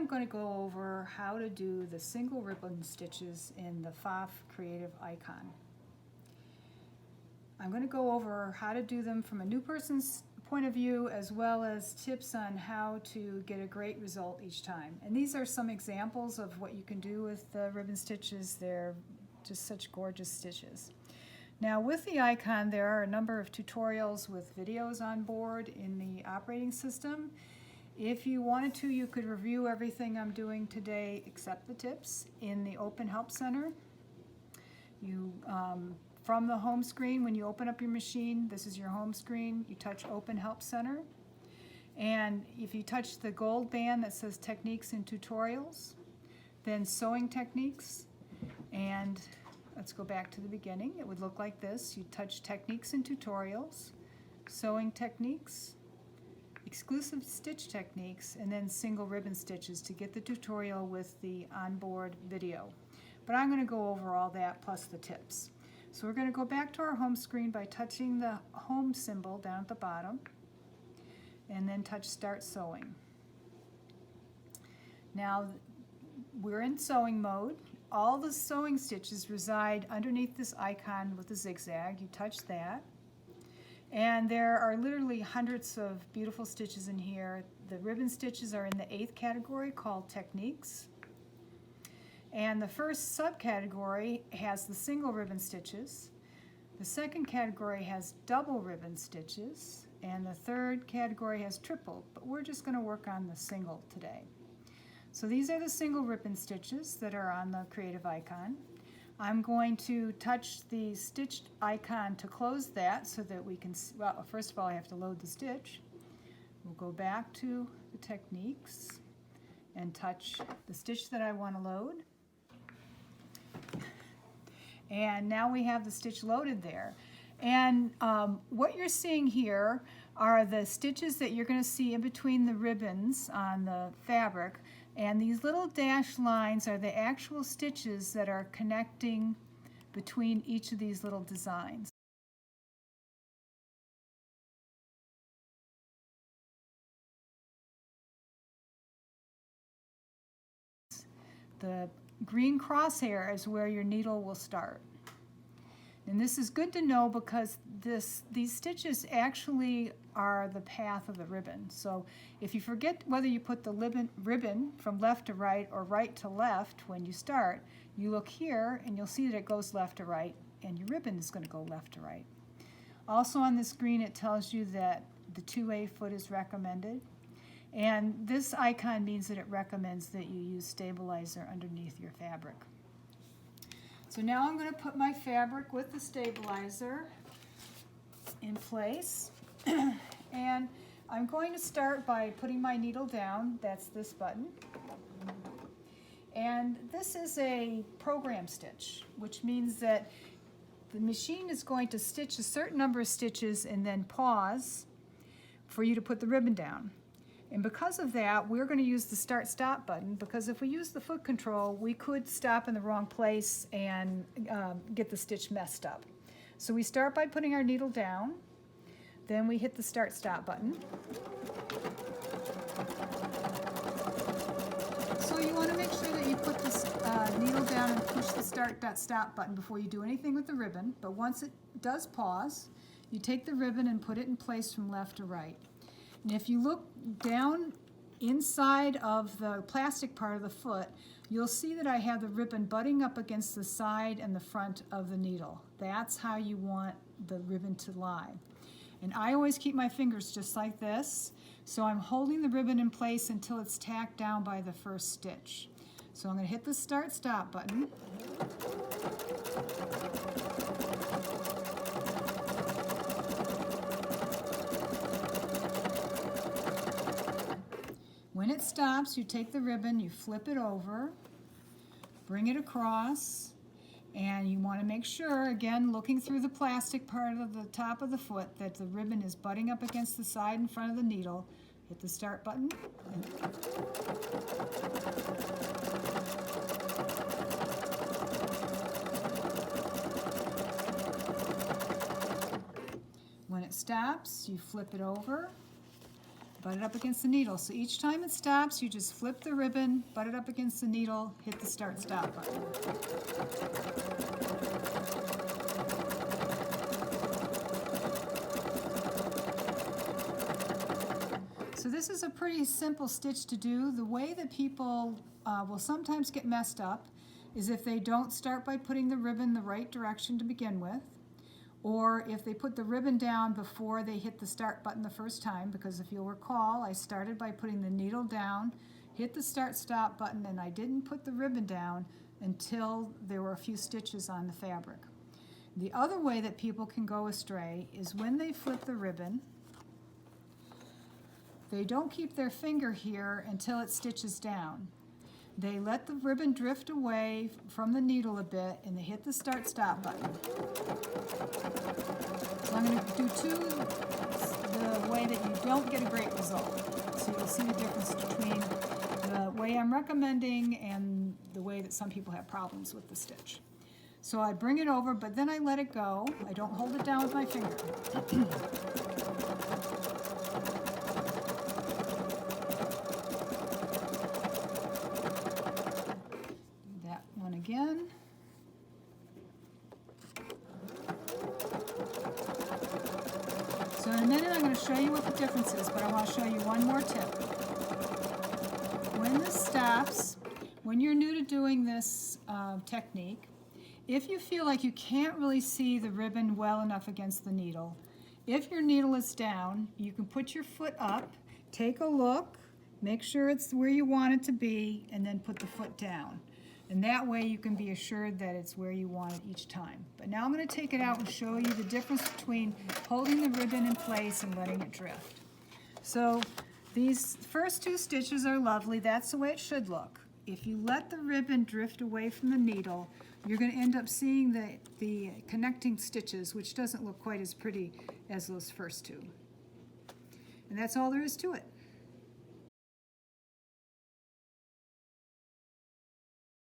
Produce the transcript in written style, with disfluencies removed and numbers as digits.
I'm going to go over how to do the single ribbon stitches in the PFAFF Creative Icon. I'm going to go over how to do them from a new person's point of view, as well as tips on how to get a great result each time. And these are some examples of what you can do with the ribbon stitches. They're just such gorgeous stitches. Now with the icon, there are a number of tutorials with videos on board in the operating system. If you wanted to, you could review everything I'm doing today except the tips in the Open Help Center. From the home screen, when you open up your machine, this is your home screen, you touch Open Help Center. And if you touch the gold band that says Techniques and Tutorials, then Sewing Techniques, and let's go back to the beginning. It would look like this. You touch Techniques and Tutorials, Sewing Techniques, Exclusive Stitch Techniques, and then Single Ribbon Stitches to get the tutorial with the onboard video. But I'm going to go over all that plus the tips. So we're going to go back to our home screen by touching the home symbol down at the bottom, and then touch Start Sewing. Now we're in sewing mode. All the sewing stitches reside underneath this icon with the zigzag. You touch that. And there are literally hundreds of beautiful stitches in here. The ribbon stitches are in the 8th category called Techniques. And the first subcategory has the single ribbon stitches. The second category has double ribbon stitches. And the third category has triple, but we're just going to work on the single today. So these are the single ribbon stitches that are on the creative icon. I'm going to touch the stitched icon to close that so that we can, well, first of all I have to load the stitch. We'll go back to the Techniques and touch the stitch that I want to load. And now we have the stitch loaded there. And what you're seeing here are the stitches that you're going to see in between the ribbons on the fabric. And these little dashed lines are the actual stitches that are connecting between each of these little designs. The green crosshair is where your needle will start. And this is good to know because these stitches actually are the path of the ribbon. So if you forget whether you put the ribbon from left to right or right to left when you start, you look here and you'll see that it goes left to right and your ribbon is going to go left to right. Also on the screen it tells you that the 2A foot is recommended. And this icon means that it recommends that you use stabilizer underneath your fabric. So now I'm going to put my fabric with the stabilizer in place. And I'm going to start by putting my needle down. That's this button. And this is a program stitch, which means that the machine is going to stitch a certain number of stitches and then pause for you to put the ribbon down. And because of that, we're going to use the Start-Stop button, because if we use the foot control, we could stop in the wrong place and get the stitch messed up. So we start by putting our needle down, then we hit the Start-Stop button. So you want to make sure that you put the needle down and push the Start-Stop button before you do anything with the ribbon, but once it does pause, you take the ribbon and put it in place from left to right. And if you look down inside of the plastic part of the foot, you'll see that I have the ribbon butting up against the side and the front of the needle. That's how you want the ribbon to lie. And I always keep my fingers just like this, so I'm holding the ribbon in place until it's tacked down by the first stitch. So I'm going to hit the Start-Stop button. When it stops, you take the ribbon, you flip it over, bring it across, and you want to make sure, again, looking through the plastic part of the top of the foot, that the ribbon is butting up against the side and front of the needle. Hit the Start button. When it stops, you flip it over, butt it up against the needle. So each time it stops, you just flip the ribbon, butt it up against the needle, hit the start-stop button. So this is a pretty simple stitch to do. The way that people will sometimes get messed up is if they don't start by putting the ribbon the right direction to begin with, or if they put the ribbon down before they hit the start button the first time, because if you'll recall, I started by putting the needle down, hit the start-stop button, and I didn't put the ribbon down until there were a few stitches on the fabric. The other way that people can go astray is when they flip the ribbon, they don't keep their finger here until it stitches down. They let the ribbon drift away from the needle a bit, and they hit the start-stop button. So I'm going to do two the way that you don't get a great result. So you'll see the difference between the way I'm recommending and the way that some people have problems with the stitch. So I bring it over, but then I let it go. I don't hold it down with my finger. Again. So in a minute I'm going to show you what the difference is, but I want to show you one more tip. When this stops, when you're new to doing this technique, if you feel like you can't really see the ribbon well enough against the needle, if your needle is down, you can put your foot up, take a look, make sure it's where you want it to be, and then put the foot down. And that way you can be assured that it's where you want it each time. But now I'm going to take it out and show you the difference between holding the ribbon in place and letting it drift. So these first two stitches are lovely. That's the way it should look. If you let the ribbon drift away from the needle, you're going to end up seeing the connecting stitches, which doesn't look quite as pretty as those first two. And that's all there is to it.